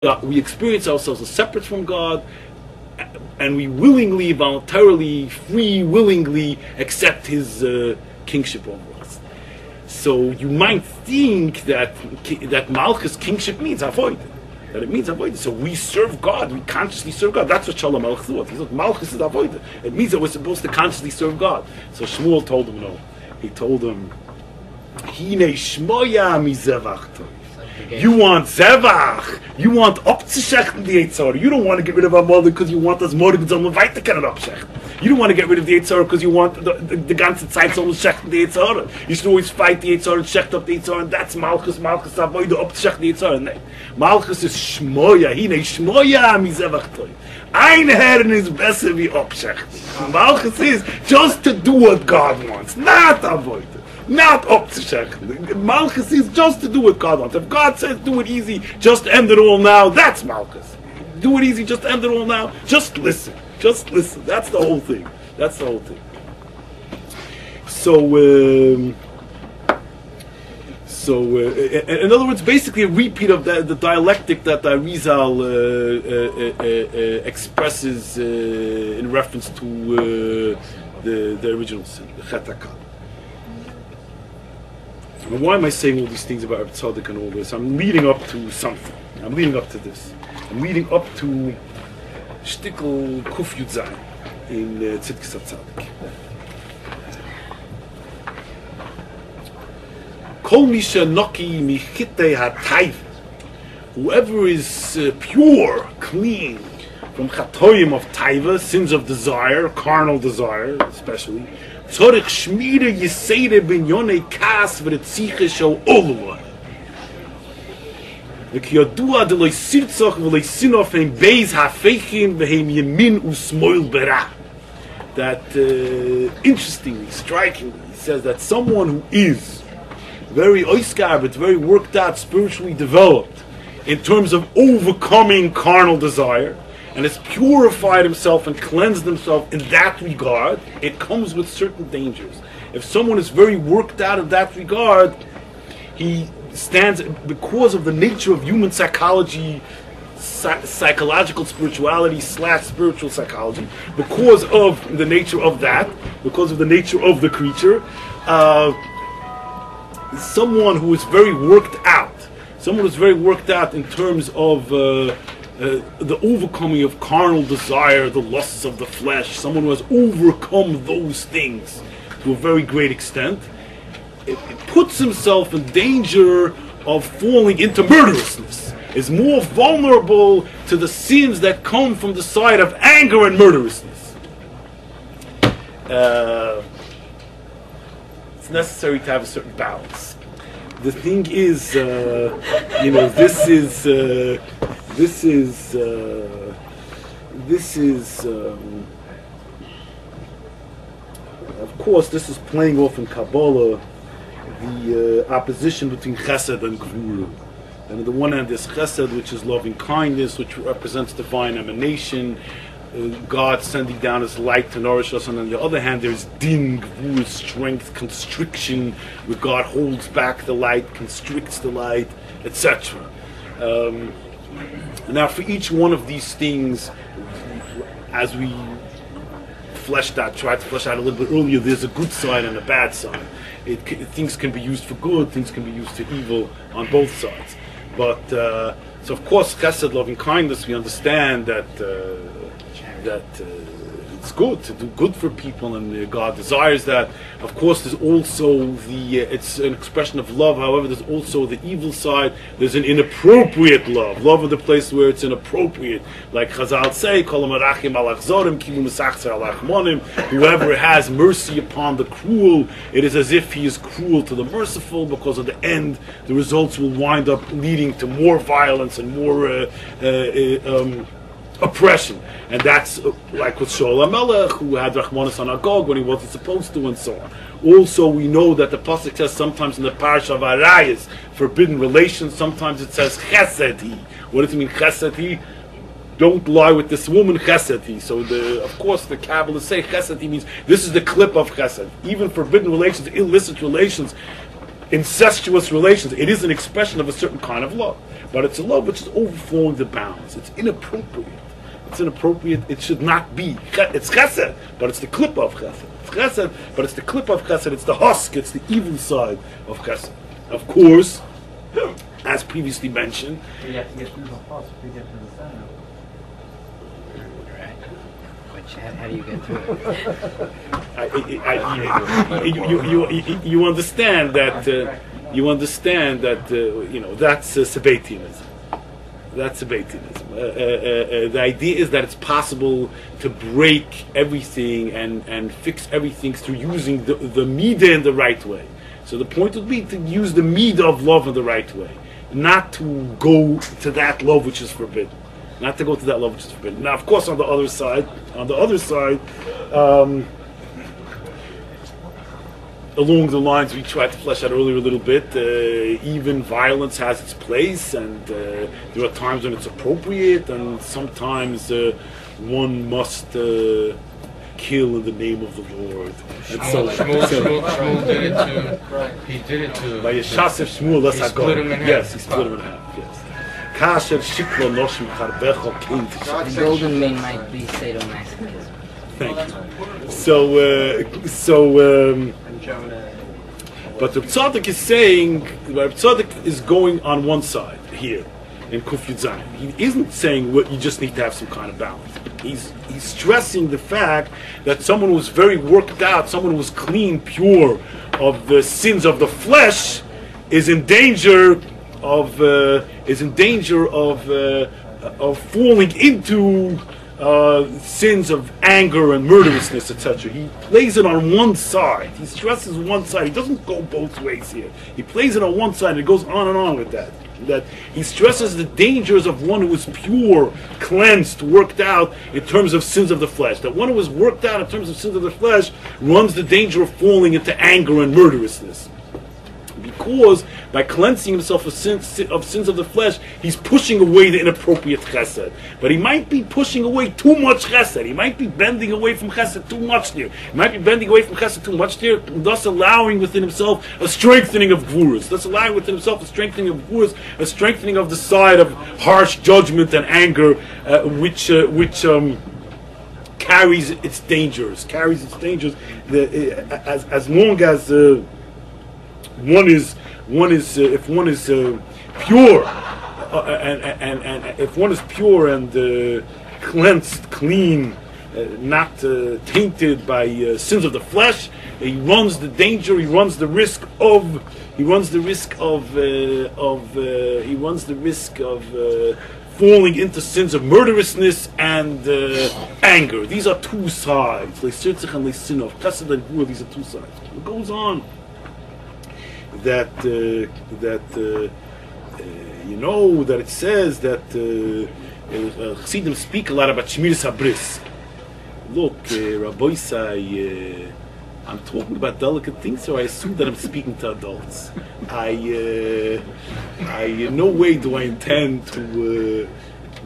we experience ourselves as separate from God, and we willingly, voluntarily, willingly accept His kingship over us. So you might think that Malchus kingship means avoid. That it means avoid. So we serve God. We consciously serve God. That's what Shalom Melech thought. He thought Malchus is avoid. It means that we're supposed to consciously serve God. So Shmuel told him no. He told him, Hine Shmoya mi Zevach Tov. You want Zevach. You want abzuschechten the Eitzara. You don't want to get rid of our mother because you want us morgen zum weiter können abschechten. You don't want to get rid of the Eitzara because you want the ganze Zeit zum schechten the Eitzara. You should always fight the Eitzara and shecht up the Eitzara, and that's Malchus. Malchus avoid the abzuschechten the Eitzara. No. Malchus is Shmoya. Hine Shmoya mi Zevach Tov. Ein Herren is besser wie abschechten. Malchus is just to do what God wants, not avoid it. Not up to Shech. Malchus is just to do what God wants. If God says do it easy, just end it all now, that's Malchus. Do it easy, just end it all now, just listen. Just listen. That's the whole thing. That's the whole thing. So, in other words, basically a repeat of the dialectic that Arizal expresses in reference to the original sin, the Chet. And why am I saying all these things about Reb Tzaddik and all this? I'm leading up to something. I'm leading up to this. I'm leading up to Shtickl Kuf Yud Zayin in Tzidkes HaTzadik. Kol Misha Noki Michitei HaTayv. Whoever is pure, clean from Chatoyim of Taiva, sins of desire, carnal desire especially, Tzorich Shmira Yisere Binyonei Kas V'Retziche Shal Olua. V'Kiyodua Deloi Sirtzoch V'Loi Sinof Heim Beis HaFeichin V'Heim Yemin U'Smoil Bera. That, interestingly, strikingly, he says that someone who is very oiskar, but very worked out, spiritually developed, in terms of overcoming carnal desire, and has purified himself and cleansed himself in that regard, it comes with certain dangers. If someone is very worked out in that regard, he stands, because of the nature of human psychology, psychological spirituality / spiritual psychology, because of the nature of that, because of the nature of the creature, someone who is very worked out in terms of the overcoming of carnal desire, the lusts of the flesh, someone who has overcome those things to a very great extent, it puts himself in danger of falling into murderousness, is more vulnerable to the sins that come from the side of anger and murderousness. It's necessary to have a certain balance. The thing is, this is of course, this is playing off in Kabbalah the opposition between Chesed and Gvura. And on the one hand, there's Chesed, which is loving kindness, which represents divine emanation, God sending down His light to nourish us. And on the other hand, there's Din, Gvura, strength, constriction, where God holds back the light, constricts the light, etc. Now, for each one of these things, as we tried to flesh out a little bit earlier, there's a good side and a bad side. Things can be used for good, things can be used for evil on both sides. But so, of course, chesed, loving kindness, we understand that it's good to do good for people, and God desires that. Of course, there's also it's an expression of love. However, there's also the evil side. There's an inappropriate love of the place where it's inappropriate, like Chazal say, whoever has mercy upon the cruel, it is as if he is cruel to the merciful, because at the end the results will wind up leading to more violence and more oppression. And that's like with Shaul HaMelech, who had Rachmanis on Agog when he wasn't supposed to, and so on. Also, we know that the pasuk says sometimes in the Parasha of Arayos, forbidden relations. Sometimes it says Chesed. What does it mean, Chesed? Don't lie with this woman, Chesed. So, of course, the Kabbalists say Chesed means this is the clip of Chesed. Even forbidden relations, illicit relations, incestuous relations. It is an expression of a certain kind of love, but it's a love which is overflowing the bounds. It's inappropriate. It's inappropriate. It should not be. It's chesed, but it's the clip of chesed. It's chesed, but it's the clip of chesed. It's the husk. It's the evil side of chesed. Of course, as previously mentioned. You have to get through the husk to get to the center. How do you get through it? You understand that that's Sabbatianism. That's Sabbatianism. The idea is that it's possible to break everything and fix everything through using the midah in the right way. So the point would be to use the midah of love in the right way, not to go to that love which is forbidden. Not to go to that love which is forbidden. Now, of course, on the other side, along the lines we tried to flesh out earlier a little bit, even violence has its place, and there are times when it's appropriate, and sometimes one must kill in the name of the Lord. Shmuel did it too. He did it too. By Yeshasef Shmuel, that's how split him in half. Yes, he split him in half. Yes. Kasher shiklo noshim charbecho kind. The golden mean might be sadomasochism. Thank you. But the Tzaddik is saying, the Tzaddik is going on one side here in Kuf Yud Zayin. He isn't saying what you just need to have some kind of balance. He's stressing the fact that someone who was very worked out, someone who was clean, pure of the sins of the flesh, is in danger of falling into sins of anger and murderousness, etc. He plays it on one side. He stresses one side. He doesn't go both ways here. He plays it on one side, and it goes on and on with that. That he stresses the dangers of one who is pure, cleansed, worked out in terms of sins of the flesh. That one who is worked out in terms of sins of the flesh runs the danger of falling into anger and murderousness. Because by cleansing himself of sins of the flesh, he's pushing away the inappropriate chesed. But he might be pushing away too much chesed. He might be bending away from chesed too much there. He might be bending away from chesed too much there, thus allowing within himself a strengthening of gvuras. Thus allowing within himself a strengthening of gvuras, a strengthening of the side of harsh judgment and anger, which carries its dangers. As long as if one is pure, and if one is pure and cleansed, clean, not tainted by sins of the flesh, he runs the danger. He runs the risk of falling into sins of murderousness and anger. These are two sides. These are two sides. It goes on. That it says that Chassidim speak a lot about Shmiras HaBris. Look, Rabbi say, I'm talking about delicate things, so I assume that I'm speaking to adults. In no way do I intend to.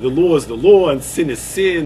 The law is the law, and sin is sin.